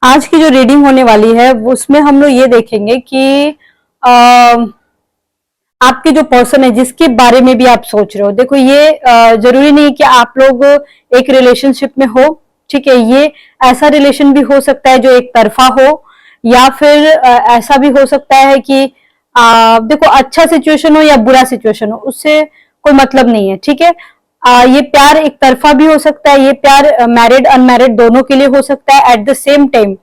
आज की जो रीडिंग होने वाली है उसमें हम लोग ये देखेंगे कि आपके जो पर्सन है जिसके बारे में भी आप सोच रहे हो। देखो ये जरूरी नहीं कि आप लोग एक रिलेशनशिप में हो, ठीक है। ये ऐसा रिलेशन भी हो सकता है जो एक तरफा हो, या फिर ऐसा भी हो सकता है कि देखो अच्छा सिचुएशन हो या बुरा सिचुएशन हो, उससे कोई मतलब नहीं है, ठीक है। ये प्यार एक तरफा भी हो सकता है, ये प्यार मैरिड अनमैरिड दोनों के लिए हो सकता है एट द सेम टाइम।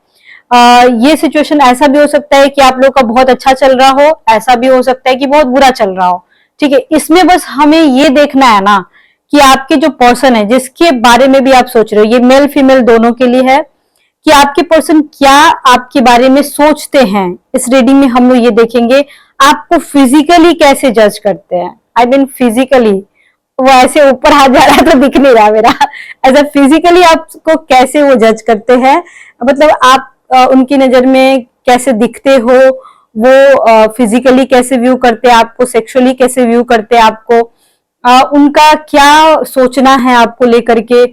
ये सिचुएशन ऐसा भी हो सकता है कि आप लोग का बहुत अच्छा चल रहा हो, ऐसा भी हो सकता है कि बहुत बुरा चल रहा हो, ठीक है। इसमें बस हमें ये देखना है ना कि आपके जो पर्सन है जिसके बारे में भी आप सोच रहे हो, ये मेल फीमेल दोनों के लिए है, कि आपके पर्सन क्या आपके बारे में सोचते हैं। इस रीडिंग में हम लोग ये देखेंगे आपको फिजिकली कैसे जज करते हैं। आई मीन फिजिकली, वो ऐसे ऊपर हाथ जा रहा है तो दिख नहीं रहा मेरा, ऐसा फिजिकली आपको कैसे वो जज करते हैं, मतलब आप उनकी नजर में कैसे दिखते हो, वो फिजिकली कैसे व्यू करते हैं आपको, सेक्सुअली कैसे व्यू करते हैं आपको, उनका क्या सोचना है आपको लेकर के,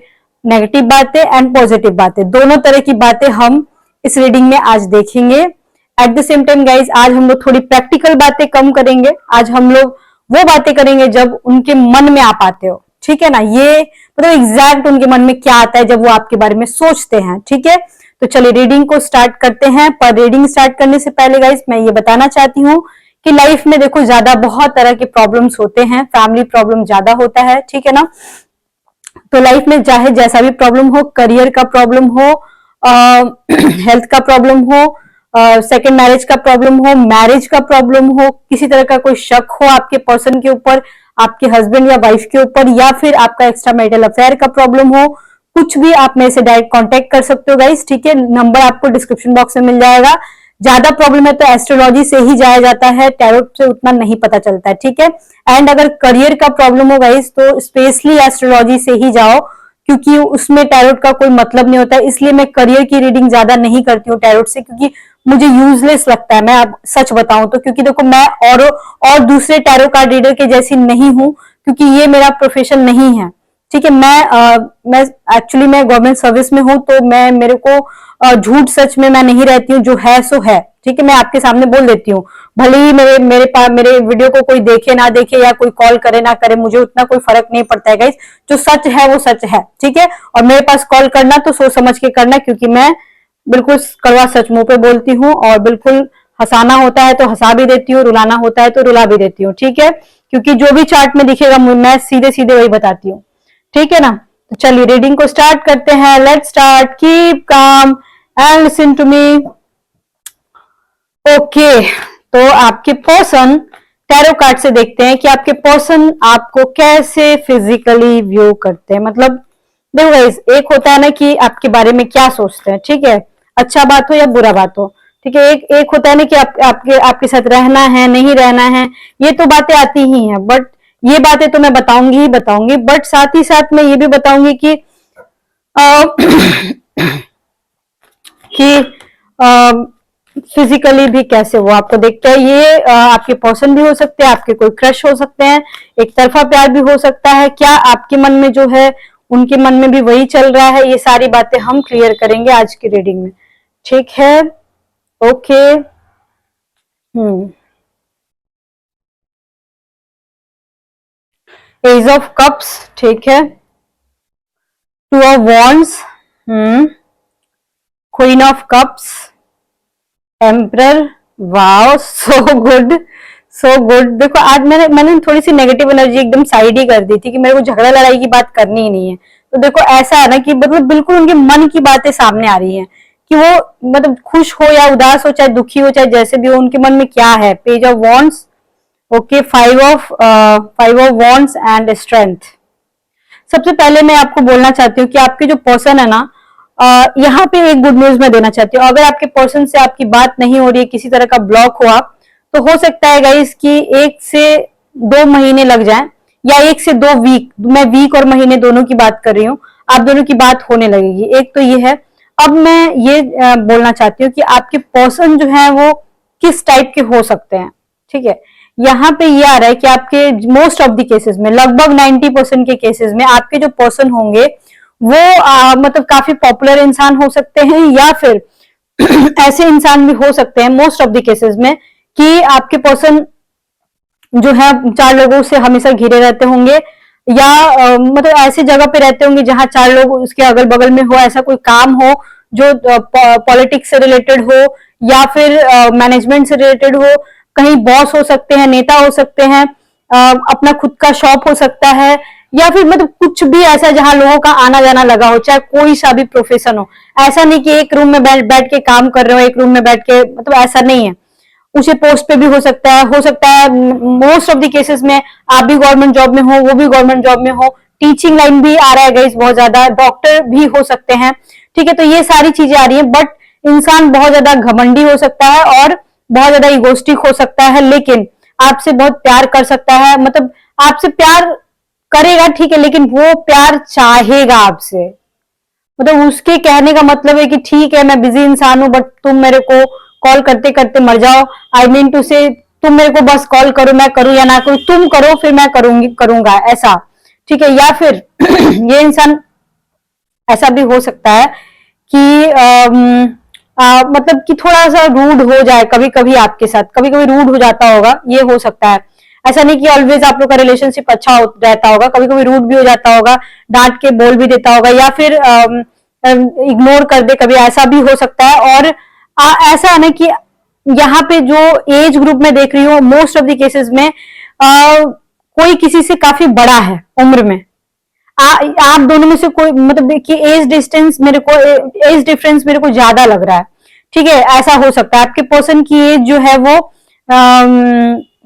नेगेटिव बातें एंड पॉजिटिव बातें, दोनों तरह की बातें हम इस रीडिंग में आज देखेंगे। At the same time guys आज हम लोग थोड़ी प्रैक्टिकल बातें कम करेंगे, आज हम लोग वो बातें करेंगे जब उनके मन में आप आते हो, ठीक है ना। ये मतलब एग्जैक्ट उनके मन में क्या आता है जब वो आपके बारे में सोचते हैं, ठीक है। तो चलिए रीडिंग को स्टार्ट करते हैं। पर रीडिंग स्टार्ट करने से पहले गाइस मैं ये बताना चाहती हूँ कि लाइफ में देखो ज्यादा बहुत तरह के प्रॉब्लम्स होते हैं, फैमिली प्रॉब्लम ज्यादा होता है, ठीक है ना। तो लाइफ में चाहे जैसा भी प्रॉब्लम हो, करियर का प्रॉब्लम हो, हेल्थ का प्रॉब्लम हो, सेकेंड मैरिज का प्रॉब्लम हो, मैरिज का प्रॉब्लम हो, किसी तरह का कोई शक हो आपके पर्सन के ऊपर, आपके हस्बैंड या वाइफ के ऊपर, या फिर आपका एक्स्ट्रा मैरिटल अफेयर का प्रॉब्लम हो, कुछ भी आप मेरे से डायरेक्ट कांटेक्ट कर सकते हो गाइस, ठीक है। नंबर आपको डिस्क्रिप्शन बॉक्स में मिल जाएगा। ज्यादा प्रॉब्लम है तो एस्ट्रोलॉजी से ही जाया जाता है, टैरोट से उतना नहीं पता चलता है, ठीक है। एंड अगर करियर का प्रॉब्लम हो गाइस तो स्पेशली एस्ट्रोलॉजी से ही जाओ, क्योंकि उसमें टैरोट का कोई मतलब नहीं होता है। इसलिए मैं करियर की रीडिंग ज्यादा नहीं करती हूँ टैरोट से, क्योंकि मुझे यूजलेस लगता है, मैं अब सच बताऊं तो। क्योंकि देखो मैं और दूसरे टैरो कार्ड रीडर के जैसी नहीं हूं, क्योंकि ये मेरा प्रोफेशन नहीं है, ठीक है। मैं एक्चुअली मैं गवर्नमेंट सर्विस में हूं, तो मैं मेरे को झूठ सच में मैं नहीं रहती हूँ, जो है सो है, ठीक है। मैं आपके सामने बोल देती हूँ, भले ही मेरे पास मेरे वीडियो को कोई देखे ना देखे या कोई कॉल करे ना करे, मुझे उतना कोई फर्क नहीं पड़ता है गाइस। जो सच है वो सच है, ठीक है। और मेरे पास कॉल करना तो सोच समझ के करना, क्योंकि मैं बिल्कुल कड़वा सच मुंह पे बोलती हूँ, और बिल्कुल हंसाना होता है तो हंसा भी देती हूँ, रुलाना होता है तो रुला भी देती हूँ, ठीक है। क्योंकि जो भी चार्ट में दिखेगा मैं सीधे सीधे वही बताती हूँ, ठीक है ना। तो चलिए रीडिंग को स्टार्ट करते हैं। Let's start. Keep calm and listen to me. Okay, तो आपके पर्सन, टैरो कार्ड से देखते हैं कि आपके पर्सन आपको कैसे फिजिकली व्यू करते हैं। मतलब देखो गाइस, एक होता है ना कि आपके बारे में क्या सोचते हैं, ठीक है, अच्छा बात हो या बुरा बात हो, ठीक है। एक एक होता है ना कि आपके साथ रहना है नहीं रहना है, ये तो बातें आती ही हैं। बट ये बातें तो मैं बताऊंगी ही बताऊंगी, बट साथ ही साथ मैं ये भी बताऊंगी कि कि फिजिकली भी कैसे वो आपको देखते हैं। ये आपके पर्सन भी हो सकते हैं, आपके कोई क्रश हो सकते हैं, एक तरफा प्यार भी हो सकता है। क्या आपके मन में जो है उनके मन में भी वही चल रहा है, ये सारी बातें हम क्लियर करेंगे आज की रीडिंग में, ठीक है। ओके। एज ऑफ कप्स, ठीक है। Two of wands, queen of cups, emperor. Wow, so good so good. देखो आज मैंने थोड़ी सी नेगेटिव एनर्जी एकदम साइड ही कर दी थी कि मेरे को झगड़ा लड़ाई की बात करनी ही नहीं है। तो देखो ऐसा है ना कि मतलब बिल्कुल उनके मन की बातें सामने आ रही हैं, कि वो मतलब खुश हो या उदास हो, चाहे दुखी हो, चाहे जैसे भी हो, उनके मन में क्या है। Page of wands, okay, five of wands and strength. सबसे पहले मैं आपको बोलना चाहती हूँ कि आपके जो पर्सन है ना, यहाँ पे एक गुड न्यूज मैं देना चाहती हूँ। अगर आपके पर्सन से आपकी बात नहीं हो रही है, किसी तरह का ब्लॉक हुआ, तो हो सकता है गाइस कि 1 से 2 महीने लग जाए, या 1 से 2 वीक, मैं वीक और महीने दोनों की बात कर रही हूँ, आप दोनों की बात होने लगेगी। एक तो ये है। अब मैं ये बोलना चाहती हूँ कि आपके पर्सन जो है वो किस टाइप के हो सकते हैं, ठीक है। यहाँ पे ये आ रहा है कि आपके मोस्ट ऑफ द केसेस में, लगभग 90% के केसेस में आपके जो पर्सन होंगे वो मतलब काफी पॉपुलर इंसान हो सकते हैं, या फिर ऐसे इंसान भी हो सकते हैं मोस्ट ऑफ द केसेस में कि आपके पर्सन जो है 4 लोगों से हमेशा घिरे रहते होंगे, या मतलब ऐसी जगह पे रहते होंगे जहां 4 लोग उसके अगल बगल में हो, ऐसा कोई काम हो जो पॉलिटिक्स से रिलेटेड हो या फिर मैनेजमेंट से रिलेटेड हो, कहीं बॉस हो सकते हैं, नेता हो सकते हैं, अपना खुद का शॉप हो सकता है, या फिर मतलब कुछ भी ऐसा जहां लोगों का आना जाना लगा हो, चाहे कोई सा भी प्रोफेशन हो। ऐसा नहीं कि एक रूम में बैठ के काम कर रहे हो, एक रूम में बैठ के, मतलब ऐसा नहीं है। उसी पोस्ट पे भी हो सकता है मोस्ट ऑफ द केसेस में आप भी गवर्नमेंट जॉब में हो, वो भी गवर्नमेंट जॉब में हो, टीचिंग लाइन भी आ रहा है गाइस बहुत ज्यादा, डॉक्टर भी हो सकते हैं, ठीक है। तो ये सारी चीजें आ रही है, बट इंसान बहुत ज्यादा घमंडी हो सकता है और बहुत ज्यादा इगोस्टिक हो सकता है, लेकिन आपसे बहुत प्यार कर सकता है, मतलब आपसे प्यार करेगा, ठीक है, लेकिन वो प्यार चाहेगा आपसे। मतलब उसके कहने का मतलब है कि ठीक है मैं बिजी इंसान हूं, बट तुम मेरे को कॉल करते करते मर जाओ, आई मीन टू से तुम मेरे को बस कॉल करो, मैं करूं या ना करूं, तुम करो फिर मैं करूंगा, ऐसा, ठीक है। या फिर ये इंसान ऐसा भी हो सकता है कि मतलब कि थोड़ा सा रूड हो जाए कभी कभी आपके साथ, कभी कभी रूड हो जाता होगा, ये हो सकता है। ऐसा नहीं कि ऑलवेज आप लोग का रिलेशनशिप अच्छा रहता होगा, कभी कभी रूड भी हो जाता होगा, डांट के बोल भी देता होगा, या फिर इग्नोर कर दे, कभी ऐसा भी हो सकता है। और ऐसा है ना कि यहाँ पे जो एज ग्रुप में देख रही हूँ मोस्ट ऑफ द केसेस में कोई किसी से काफी बड़ा है उम्र में, आप दोनों में से कोई, मतलब कि एज डिफरेंस मेरे को ज्यादा लग रहा है, ठीक है। ऐसा हो सकता है आपके पर्सन की एज जो है वो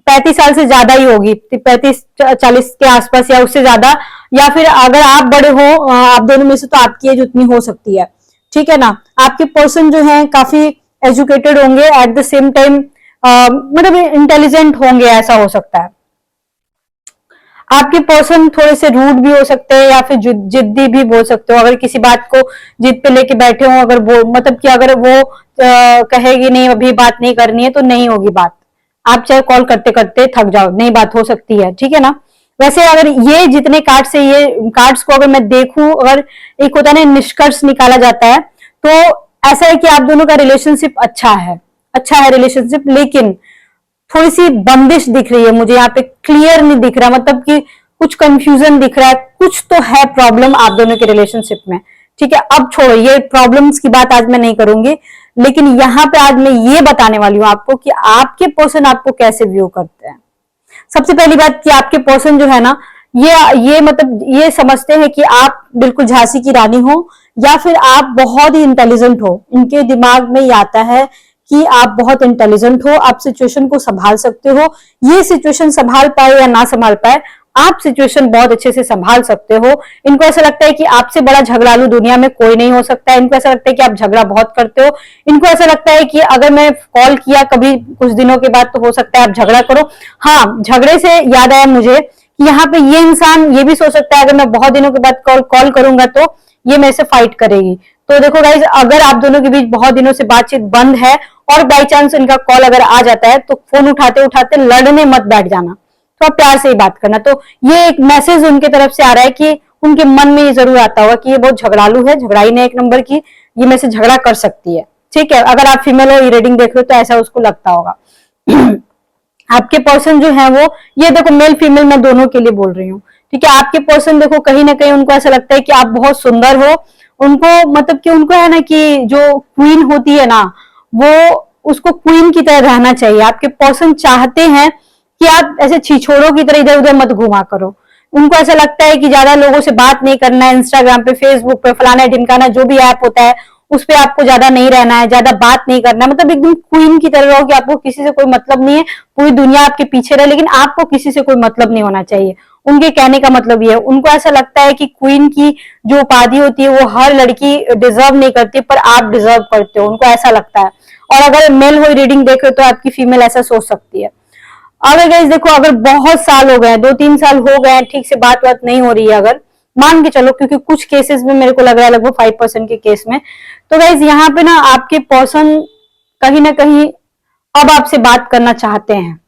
35 साल से ज्यादा ही होगी, 35-40 के आसपास या उससे ज्यादा, या फिर अगर आप बड़े हो आप दोनों में से, तो आपकी एज उतनी हो सकती है, ठीक है ना। आपके पर्सन जो है काफी एजुकेटेड होंगे, एट द सेम टाइम मतलब इंटेलिजेंट होंगे, ऐसा हो सकता है। आपके पर्सन थोड़े से रूड भी हो सकते हैं या फिर जिद्दी भी बोल सकते हो, अगर किसी बात को जिद पे लेके बैठे हो, अगर वो मतलब कि अगर वो कहेगी नहीं अभी बात नहीं करनी है, तो नहीं होगी बात, आप चाहे कॉल करते करते थक जाओ, नहीं बात हो सकती है, ठीक है ना। वैसे अगर ये जितने कार्ड से, ये कार्ड्स को अगर मैं देखूं, अगर एक होता है ना निष्कर्ष निकाला जाता है, तो ऐसा है कि आप दोनों का रिलेशनशिप अच्छा है रिलेशनशिप, लेकिन थोड़ी सी बंदिश दिख रही है मुझे यहाँ पे, क्लियर नहीं दिख रहा, मतलब कि कुछ कंफ्यूजन दिख रहा है, कुछ तो है प्रॉब्लम आप दोनों के रिलेशनशिप में, ठीक है। अब छोड़ो ये प्रॉब्लम्स की बात, आज मैं नहीं करूंगी, लेकिन यहाँ पे आज मैं ये बताने वाली हूँ आपको कि आपके पर्सन आपको कैसे व्यू करते हैं। सबसे पहली बात कि आपके पर्सन जो है ना, ये मतलब ये समझते हैं कि आप बिल्कुल झांसी की रानी हो, या फिर आप बहुत ही इंटेलिजेंट हो। इनके दिमाग में ये आता है कि आप बहुत इंटेलिजेंट हो, आप सिचुएशन को संभाल सकते हो। ये सिचुएशन संभाल पाए या ना संभाल पाए, आप सिचुएशन बहुत अच्छे से संभाल सकते हो। इनको ऐसा लगता है कि आपसे बड़ा झगड़ालू दुनिया में कोई नहीं हो सकता है। इनको ऐसा लगता है कि आप झगड़ा बहुत करते हो। इनको ऐसा लगता है कि अगर मैं कॉल किया कभी कुछ दिनों के बाद, तो हो सकता है आप झगड़ा करो। हाँ, झगड़े से याद आया मुझे कि यहाँ पे ये इंसान ये भी सोच सकता है अगर मैं बहुत दिनों के बाद कॉल करूंगा तो ये मेरे से फाइट करेगी। तो देखो गाइज, अगर आप दोनों के बीच बहुत दिनों से बातचीत बंद है और बाई चांस इनका कॉल अगर आ जाता है, तो फोन उठाते उठाते लड़ने मत बैठ जाना, थोड़ा प्यार से ही बात करना। तो ये एक मैसेज उनके तरफ से आ रहा है कि उनके मन में ये जरूर आता होगा कि ये बहुत झगड़ालू है, झगड़ाई ने एक नंबर की, ये मेरे से झगड़ा कर सकती है, ठीक है। अगर आप फीमेल हो, ये रीडिंग देख रहे हो, तो ऐसा उसको लगता होगा। आपके पर्सन जो है वो, ये देखो मेल फीमेल मैं दोनों के लिए बोल रही हूँ, ठीक है। आपके पर्सन देखो कहीं ना कहीं उनको ऐसा लगता है कि आप बहुत सुंदर हो। उनको मतलब कि उनको है ना कि जो क्वीन होती है ना, वो उसको क्वीन की तरह रहना चाहिए। आपके पर्सन चाहते हैं कि आप ऐसे छिछोरों की तरह इधर उधर मत घुमा करो। उनको ऐसा लगता है कि ज्यादा लोगों से बात नहीं करना है, इंस्टाग्राम पे, फेसबुक पे, फलाना ढिमकाना जो भी ऐप होता है उस पे आपको ज्यादा नहीं रहना है, ज्यादा बात नहीं करना है। मतलब एकदम क्वीन की तरह रहो कि आपको किसी से कोई मतलब नहीं है, पूरी दुनिया आपके पीछे रहे, लेकिन आपको किसी से कोई मतलब नहीं होना चाहिए। उनके कहने का मतलब ये है, उनको ऐसा लगता है कि क्वीन की जो उपाधि होती है वो हर लड़की डिजर्व नहीं करती, पर आप डिजर्व करते हो, उनको ऐसा लगता है। और अगर मेल हो रीडिंग देख रहे हो तो आपकी फीमेल ऐसा सोच सकती है। अगर गाइस देखो, अगर बहुत साल हो गए, 2-3 साल हो गए, ठीक से बात नहीं हो रही है, अगर मान के चलो, क्योंकि कुछ केसेस में मेरे को लग रहा है लगभग 5% के केस में, तो गाइस यहाँ पे ना आपके पर्सन कहीं ना कहीं अब आपसे बात करना चाहते हैं।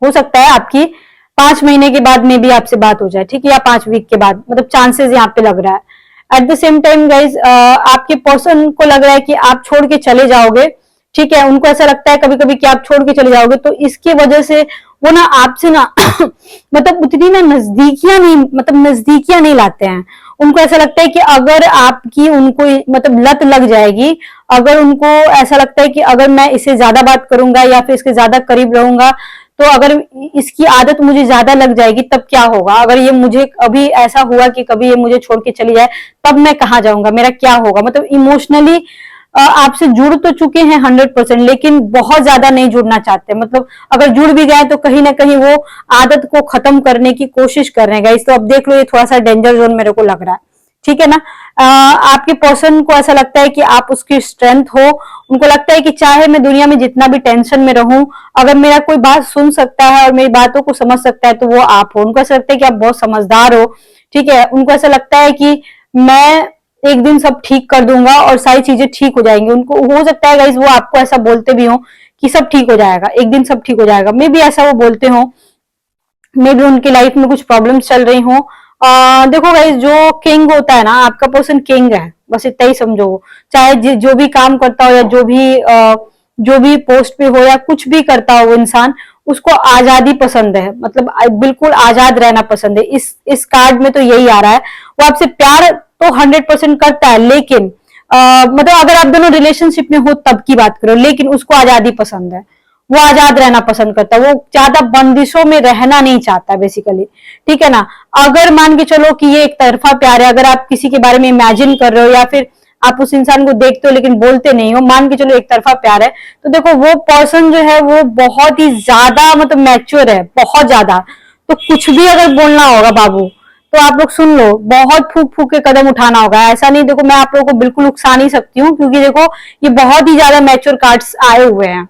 हो सकता है आपकी 5 महीने के बाद में भी आपसे बात हो जाए, ठीक है, या 5 वीक के बाद, मतलब चांसेस यहाँ पे लग रहा है। At the same time guys आपके पर्सन को लग रहा है कि आप छोड़ के चले जाओगे, ठीक है, उनको ऐसा लगता है कभी कभी कि आप छोड़ के चले जाओगे, तो इसकी वजह से वो ना आपसे ना मतलब उतनी ना नजदीकियां नहीं लाते हैं। उनको ऐसा लगता है कि अगर आपकी उनको मतलब लत लग जाएगी, अगर उनको ऐसा लगता है कि अगर मैं इससे ज्यादा बात करूंगा या फिर इसके ज्यादा करीब रहूंगा, तो अगर इसकी आदत मुझे ज्यादा लग जाएगी तब क्या होगा, अगर ये मुझे अभी ऐसा हुआ कि कभी ये मुझे छोड़ के चली जाए तब मैं कहाँ जाऊंगा, मेरा क्या होगा। मतलब इमोशनली आपसे जुड़ तो चुके हैं 100%, लेकिन बहुत ज्यादा नहीं जुड़ना चाहते। मतलब अगर जुड़ भी गए तो कहीं ना कहीं वो आदत को खत्म करने की कोशिश कर रहे हैं गाइस। तो अब देख लो, ये थोड़ा सा डेंजर जोन मेरे को लग रहा है, ठीक है ना। आपके पर्सन को ऐसा लगता है कि आप उसकी स्ट्रेंथ हो। उनको लगता है कि चाहे मैं दुनिया में जितना भी टेंशन में रहूं, अगर मेरा कोई बात सुन सकता है और मेरी बातों को समझ सकता है तो वो आप हो। उनको ऐसा लगता है कि आप बहुत समझदार हो, ठीक है। उनको ऐसा लगता है कि मैं एक दिन सब ठीक कर दूंगा और सारी चीजें ठीक हो जाएंगी। उनको हो सकता है गाइस वो आपको ऐसा बोलते भी हो कि सब ठीक हो जाएगा, एक दिन सब ठीक हो जाएगा, मे बी ऐसा वो बोलते हो, मे बी उनकी लाइफ में कुछ प्रॉब्लम्स चल रही हो। देखो गाइस, जो किंग होता है ना, आपका पर्सन किंग है, बस इतना ही समझो। चाहे जो भी काम करता हो या जो भी पोस्ट पे हो या कुछ भी करता हो वो इंसान, उसको आजादी पसंद है, मतलब बिल्कुल आजाद रहना पसंद है। इस कार्ड में तो यही आ रहा है। वो आपसे प्यार तो 100% करता है, लेकिन मतलब अगर आप दोनों रिलेशनशिप में हो तब की बात करो, लेकिन उसको आजादी पसंद है। वो आजाद रहना पसंद करता है, वो ज्यादा बंदिशों में रहना नहीं चाहता बेसिकली, ठीक है ना। अगर मान के चलो कि ये एक तरफा प्यार है, अगर आप किसी के बारे में इमेजिन कर रहे हो या फिर आप उस इंसान को देखते हो लेकिन बोलते नहीं हो, मान के चलो एक तरफा प्यार है, तो देखो वो पर्सन जो है वो बहुत ही ज्यादा मतलब मैच्योर है, बहुत ज्यादा। तो कुछ भी अगर बोलना होगा बाबू, तो आप लोग सुन लो, बहुत फूक फूक के कदम उठाना होगा। ऐसा नहीं, देखो मैं आप लोगों को बिल्कुल उकसा नहीं सकती हूँ, क्योंकि देखो ये बहुत ही ज्यादा मैच्योर कार्ड्स आए हुए हैं।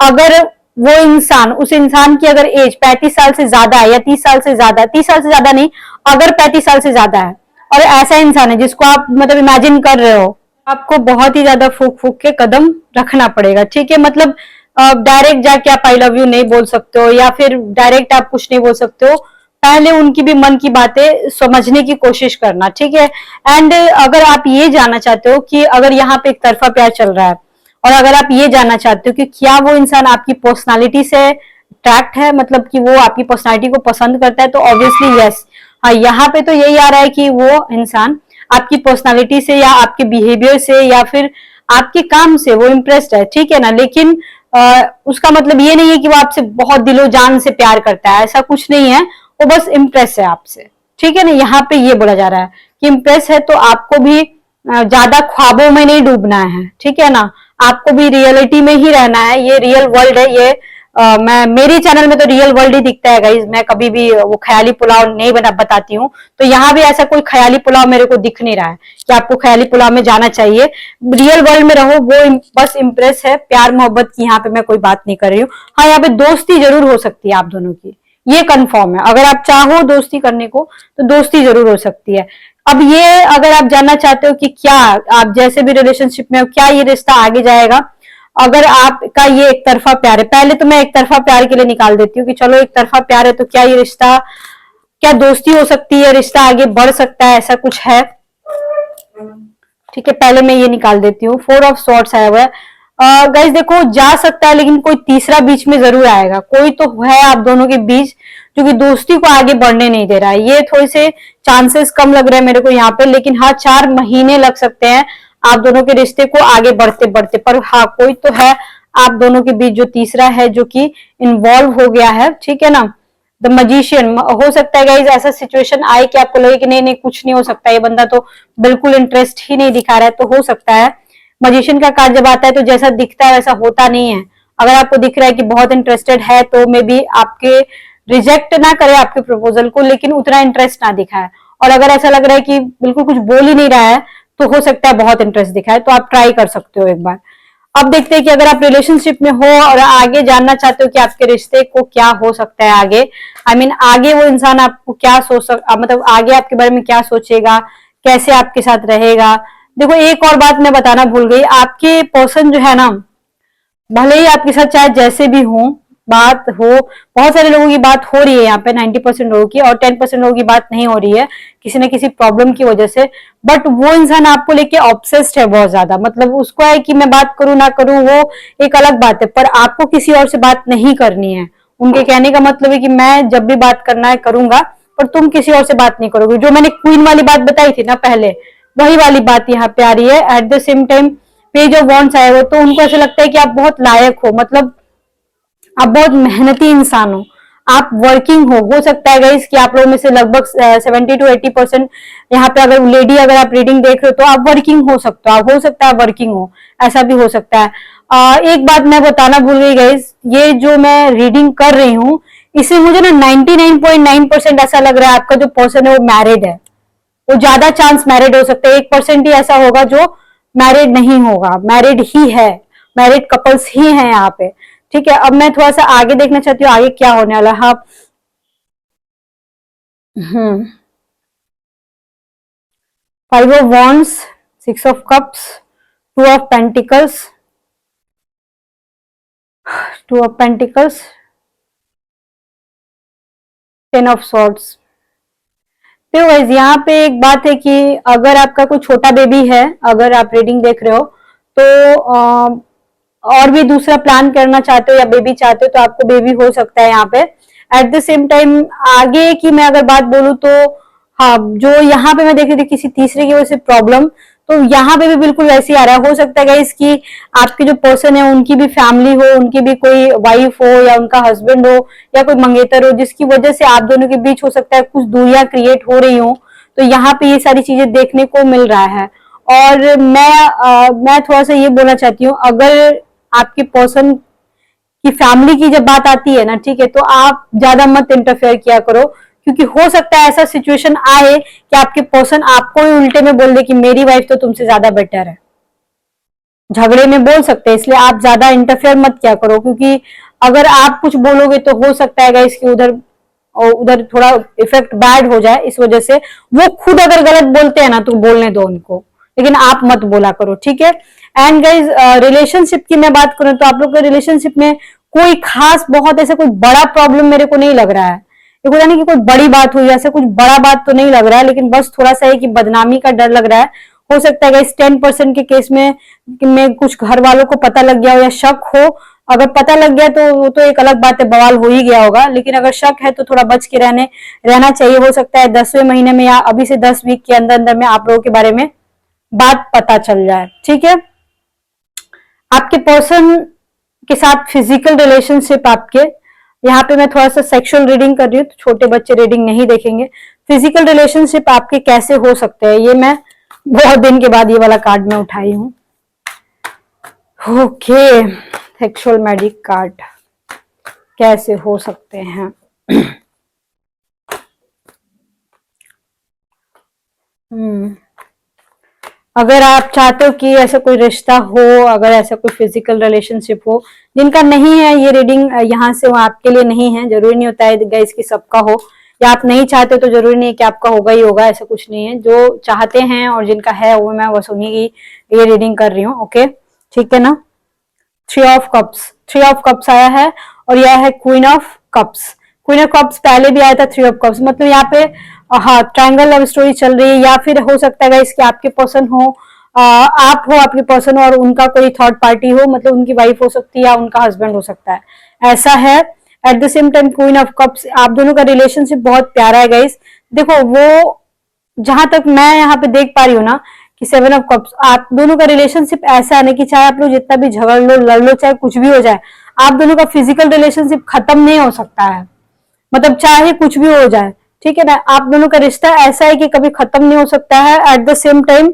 अगर वो इंसान, उस इंसान की अगर एज 35 साल से ज्यादा है या 30 साल से ज्यादा है, 30 साल से ज्यादा नहीं, अगर 35 साल से ज्यादा है और ऐसा इंसान है जिसको आप मतलब इमेजिन कर रहे हो, आपको बहुत ही ज्यादा फूक फूक के कदम रखना पड़ेगा, ठीक है। मतलब डायरेक्ट जाके आप आई लव यू नहीं बोल सकते हो या फिर डायरेक्ट आप कुछ नहीं बोल सकते हो। पहले उनकी भी मन की बातें समझने की कोशिश करना, ठीक है। एंड अगर आप ये जानना चाहते हो कि अगर यहाँ पे एक तरफा प्यार चल रहा है, और अगर आप ये जानना चाहते हो कि क्या वो इंसान आपकी पर्सनालिटी से अट्रैक्ट है, मतलब कि वो आपकी पर्सनालिटी को पसंद करता है, तो ऑब्वियसली यस। हाँ, यहाँ पे तो यही आ रहा है कि वो इंसान आपकी पर्सनालिटी से या आपके बिहेवियर से या फिर आपके काम से वो इम्प्रेस्ड है, ठीक है ना। लेकिन उसका मतलब ये नहीं है कि वो आपसे बहुत दिलो जान से प्यार करता है, ऐसा कुछ नहीं है। वो बस इम्प्रेस है आपसे, ठीक है ना। यहाँ पे ये बोला जा रहा है कि इम्प्रेस है, तो आपको भी ज्यादा ख्वाबों में नहीं डूबना है, ठीक है ना। आपको भी रियलिटी में ही रहना है, ये रियल वर्ल्ड है। ये मैं मेरी चैनल में तो रियल वर्ल्ड ही दिखता है गाइज, मैं कभी भी वो ख्याली पुलाव नहीं बताती हूँ। तो यहाँ भी ऐसा कोई ख्याली पुलाव मेरे को दिख नहीं रहा है कि आपको ख्याली पुलाव में जाना चाहिए। रियल वर्ल्ड में रहो, वो बस इम्प्रेस है। प्यार मोहब्बत की यहाँ पे मैं कोई बात नहीं कर रही हूँ। हाँ, यहाँ पे दोस्ती जरूर हो सकती है आप दोनों की, ये कंफर्म है। अगर आप चाहो दोस्ती करने को तो दोस्ती जरूर हो सकती है। अब ये अगर आप जानना चाहते हो कि क्या आप जैसे भी रिलेशनशिप में हो, क्या ये रिश्ता आगे जाएगा, अगर आपका ये एक तरफा प्यार है, पहले तो मैं एक तरफा प्यार के लिए निकाल देती हूँ कि चलो एक तरफा प्यार है तो क्या ये रिश्ता, क्या दोस्ती हो सकती है, रिश्ता आगे बढ़ सकता है, ऐसा कुछ है, ठीक है। पहले मैं ये निकाल देती हूँ। 4 ऑफ स्वॉर्ड्स आया हुआ है। गाइस देखो, जा सकता है लेकिन कोई तीसरा बीच में जरूर आएगा। कोई तो है आप दोनों के बीच जो कि दोस्ती को आगे बढ़ने नहीं दे रहा है। ये थोड़े से चांसेस कम लग रहे हैं मेरे को यहाँ पे, लेकिन हाँ 4 महीने लग सकते हैं आप दोनों के रिश्ते को आगे बढ़ते बढ़ते। पर हाँ, कोई तो है आप दोनों के बीच जो तीसरा है जो कि इन्वॉल्व हो गया है, ठीक है ना। द मजिशियन, हो सकता है गाइज ऐसा सिचुएशन आए कि आपको लगे कि नहीं नहीं कुछ नहीं हो सकता, ये बंदा तो बिल्कुल इंटरेस्ट ही नहीं दिखा रहा है, तो हो सकता है। मजिशियन का कार्ड जब आता है तो जैसा दिखता है वैसा होता नहीं है। अगर आपको दिख रहा है कि बहुत इंटरेस्टेड है तो मे बी आपके रिजेक्ट ना करे आपके प्रपोजल को, लेकिन उतना इंटरेस्ट ना दिखाए। और अगर ऐसा लग रहा है कि बिल्कुल कुछ बोल ही नहीं रहा है तो हो सकता है बहुत इंटरेस्ट दिखाए, तो आप ट्राई कर सकते हो एक बार। अब देखते हैं कि अगर आप रिलेशनशिप में हो और आगे जानना चाहते हो कि आपके रिश्ते को क्या हो सकता है आगे, आई मीन आगे वो इंसान आपको क्या मतलब आगे आपके बारे में क्या सोचेगा, कैसे आपके साथ रहेगा। देखो, एक और बात मैं बताना भूल गई, आपके पर्सन जो है ना, भले ही आपके साथ चाहे जैसे भी हो, बात हो, बहुत सारे लोगों की बात हो रही है यहाँ पे 90% लोगों की, और 10% लोगों की बात नहीं हो रही है किसी न किसी प्रॉब्लम की वजह से। बट वो इंसान आपको लेके ऑब्सेस्ड है बहुत ज्यादा, मतलब उसको है कि मैं बात करूं ना करूं वो एक अलग बात है, पर आपको किसी और से बात नहीं करनी है। उनके कहने का मतलब है कि मैं जब भी बात करना है करूंगा, पर तुम किसी और से बात नहीं करोगे। जो मैंने क्वीन वाली बात बताई थी ना पहले, वही वाली बात यहाँ पे आ रही है। At the same time page of wands आए हो, तो उनको ऐसा लगता है कि आप बहुत लायक हो, मतलब आप बहुत मेहनती इंसान हो, आप वर्किंग हो सकता है गाइस कि आप लोगों में से लगभग 70 to 80% यहाँ पे, अगर लेडी अगर आप रीडिंग देख रहे हो तो आप वर्किंग हो सकते हो, आप हो सकता है वर्किंग हो, ऐसा भी हो सकता है। एक बात मैं बताना भूल गई गाइस, ये जो मैं रीडिंग कर रही हूँ इसमें मुझे ना 99.9% ऐसा लग रहा है आपका जो पर्सन है वो मैरिड है। वो ज्यादा चांस मैरिड हो सकता है, 1% ही ऐसा होगा जो मैरिड नहीं होगा, मैरिड ही है, मैरिड कपल्स ही हैं यहाँ पे। ठीक है, अब मैं थोड़ा सा आगे देखना चाहती हूँ आगे क्या होने वाला है। हाँ, हम्म, 5 of Wands, 6 of Cups, 2 of Pentacles, 2 of Pentacles, 10 of Swords। तो गाइस यहाँ पे एक बात है कि अगर आपका कोई छोटा बेबी है, अगर आप रीडिंग देख रहे हो तो और भी दूसरा प्लान करना चाहते हो या बेबी चाहते हो तो आपको बेबी हो सकता है यहाँ पे। एट द सेम टाइम आगे की मैं अगर बात बोलूं तो हाँ, जो यहाँ पे मैं देख रही थी किसी तीसरे की वजह से प्रॉब्लम, तो यहाँ पे भी बिल्कुल वैसे ही आ रहा है। हो सकता है गाइस कि आपके जो पर्सन है उनकी भी फैमिली हो, उनकी भी कोई वाइफ हो या उनका हस्बैंड हो या कोई मंगेतर हो, जिसकी वजह से आप दोनों के बीच हो सकता है कुछ दूरियां क्रिएट हो रही हो। तो यहाँ पे ये सारी चीजें देखने को मिल रहा है। और मैं थोड़ा सा ये बोलना चाहती हूँ, अगर आपके पर्सन की फैमिली की जब बात आती है ना, ठीक है, तो आप ज्यादा मत इंटरफेयर किया करो, क्योंकि हो सकता है ऐसा सिचुएशन आए कि आपके पर्सन आपको ही उल्टे में बोल दे कि मेरी वाइफ तो तुमसे ज्यादा बेटर है, झगड़े में बोल सकते हैं। इसलिए आप ज्यादा इंटरफेयर मत किया करो, क्योंकि अगर आप कुछ बोलोगे तो हो सकता है इसकी उधर और उधर थोड़ा इफेक्ट बैड हो जाए। इस वजह से वो खुद अगर गलत बोलते हैं ना तो बोलने दो उनको, लेकिन आप मत बोला करो, ठीक है। एंड गाइज रिलेशनशिप की मैं बात करूं तो आप लोग के रिलेशनशिप में कोई खास बहुत ऐसा कोई बड़ा प्रॉब्लम मेरे को नहीं लग रहा है। ये बोला नहीं कि कोई बड़ी बात हुई, ऐसा कुछ बड़ा बात तो नहीं लग रहा है, लेकिन बस थोड़ा सा है कि बदनामी का डर लग रहा है। हो सकता है गाइस 10% के केस में कुछ घर वालों को पता लग गया हो या शक हो। अगर पता लग गया तो वो तो एक अलग बात है, बवाल हो ही गया होगा, लेकिन अगर शक है तो थोड़ा बच के रहना चाहिए। हो सकता है 10वें महीने में या अभी से 10 वीक के अंदर अंदर में आप लोगों के बारे में बात पता चल जाए, ठीक है। आपके पर्सन के साथ फिजिकल रिलेशनशिप आपके, यहाँ पे मैं थोड़ा सा सेक्सुअल रीडिंग कर रही हूँ तो छोटे बच्चे रीडिंग नहीं देखेंगे। फिजिकल रिलेशनशिप आपके कैसे हो सकते हैं, ये मैं बहुत दिन के बाद ये वाला कार्ड में उठाई हूँ। ओके, सेक्सुअल मैजिक कार्ड कैसे हो सकते हैं। अगर आप चाहते हो कि ऐसा कोई रिश्ता हो, अगर ऐसा कोई फिजिकल रिलेशनशिप हो, जिनका नहीं है, ये रीडिंग यहाँ से वो आपके लिए नहीं है। जरूरी नहीं होता है गाइस कि सबका हो, या आप नहीं चाहते तो जरूरी नहीं है कि आपका होगा ही होगा, ऐसा कुछ नहीं है। जो चाहते हैं और जिनका है वो मैं बस उन्हीं की ये रीडिंग कर रही हूँ, ओके, ठीक है ना। 3 of Cups आया है और यह है Queen of Cups। Queen of cups पहले भी आया था 3 of Cups, मतलब यहाँ पे हाँ ट्रायंगल लव स्टोरी चल रही है, या फिर हो सकता है इसके आपके पर्सन हो, आप हो आपके पर्सन और उनका कोई थर्ड पार्टी हो, मतलब उनकी वाइफ हो सकती है या उनका हस्बैंड हो सकता है, ऐसा है। At the same time queen of cups, आप दोनों का रिलेशनशिप बहुत प्यारा है गाइस। देखो वो जहां तक मैं यहाँ पे देख पा रही हूँ ना कि 7 of Cups, आप दोनों का रिलेशनशिप ऐसा है ना कि चाहे आप लोग जितना भी झगड़ लो लड़ लो चाहे कुछ भी हो जाए, आप दोनों का फिजिकल रिलेशनशिप खत्म नहीं हो सकता है, मतलब चाहे कुछ भी हो जाए, ठीक है ना। आप दोनों का रिश्ता ऐसा है कि कभी खत्म नहीं हो सकता है। एट द सेम टाइम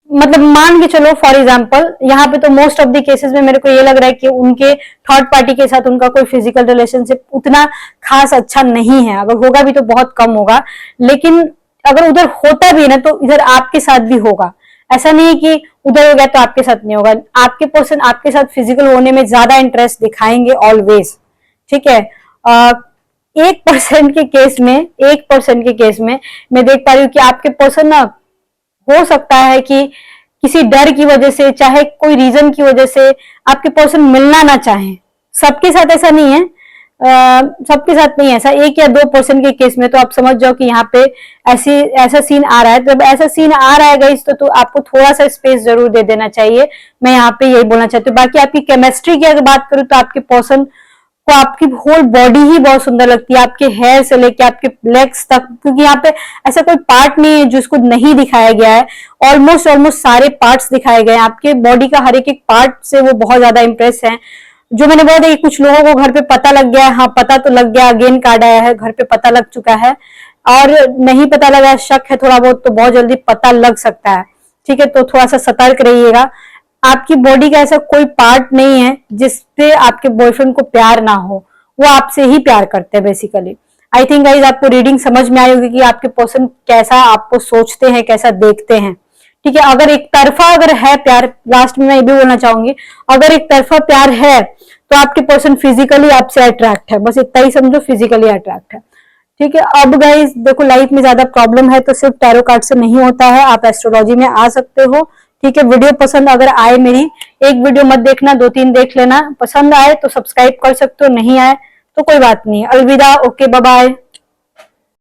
मतलब मान के चलो फॉर एग्जाम्पल यहाँ पे तो मोस्ट ऑफ द केसेस में मेरे को ये लग रहा है कि उनके थर्ड पार्टी के साथ उनका कोई फिजिकल रिलेशनशिप उतना खास अच्छा नहीं है, अगर होगा भी तो बहुत कम होगा। लेकिन अगर उधर होता भी है ना तो इधर आपके साथ भी होगा, ऐसा नहीं है कि उधर हो गया तो आपके साथ नहीं होगा। आपके पर्सन आपके साथ फिजिकल होने में ज्यादा इंटरेस्ट दिखाएंगे ऑलवेज, ठीक है। 1% के केस में 1% के केस में मैं देख पा रही हूँ कि आपके पर्सन ना हो सकता है कि किसी डर की वजह से, चाहे कोई रीजन की वजह से आपके पर्सन मिलना ना चाहे। सबके साथ ऐसा नहीं है, सबके साथ नहीं ऐसा, 1 या 2% के केस में तो आप समझ जाओ कि यहाँ पे ऐसा सीन आ रहा है। जब ऐसा सीन आ रहा है गाइस तो आपको थोड़ा सा स्पेस जरूर दे देना चाहिए। मैं यहाँ पे यही बोलना चाहती हूँ। बाकी आपकी केमिस्ट्री की अगर बात करूँ तो आपके पर्सन को आपकी होल बॉडी ही बहुत सुंदर लगती है, आपके हेयर से लेके आपके लेग्स तक, क्योंकि यहाँ पे ऐसा कोई पार्ट नहीं है जिसको नहीं दिखाया गया है। ऑलमोस्ट सारे पार्ट्स दिखाए गए हैं, आपके बॉडी का हर एक पार्ट से वो बहुत ज्यादा इंप्रेस है। जो मैंने बोला था कि कुछ लोगों को घर पे पता लग गया है, हाँ पता तो लग गया, अगेन कार्ड आया है, घर पे पता लग चुका है। और नहीं पता लगा, शक है थोड़ा बहुत, तो बहुत जल्दी पता लग सकता है। ठीक है, तो थोड़ा सा सतर्क रहिएगा। आपकी बॉडी का ऐसा कोई पार्ट नहीं है जिसपे आपके बॉयफ्रेंड को प्यार ना हो, वो आपसे ही प्यार करते हैं बेसिकली। आई थिंक गाइज आपको रीडिंग समझ में आई होगी कि आपके पर्सन कैसा आपको सोचते हैं, कैसा देखते हैं। ठीक है, अगर एक तरफा अगर है प्यार, लास्ट में मैं ये भी बोलना चाहूंगी, अगर एक तरफा प्यार है तो आपके पर्सन फिजिकली आपसे अट्रैक्ट है, बस इतना ही समझो, फिजिकली अट्रैक्ट है। ठीक है, अब गाइज देखो लाइफ में ज्यादा प्रॉब्लम है तो सिर्फ टैरो कार्ड से नहीं होता है, आप एस्ट्रोलॉजी में आ सकते हो। ठीक है, वीडियो पसंद अगर आए, मेरी एक वीडियो मत देखना, 2-3 देख लेना, पसंद आए तो सब्सक्राइब कर सकते हो, नहीं आए तो कोई बात नहीं। अलविदा, ओके, बाय बाय।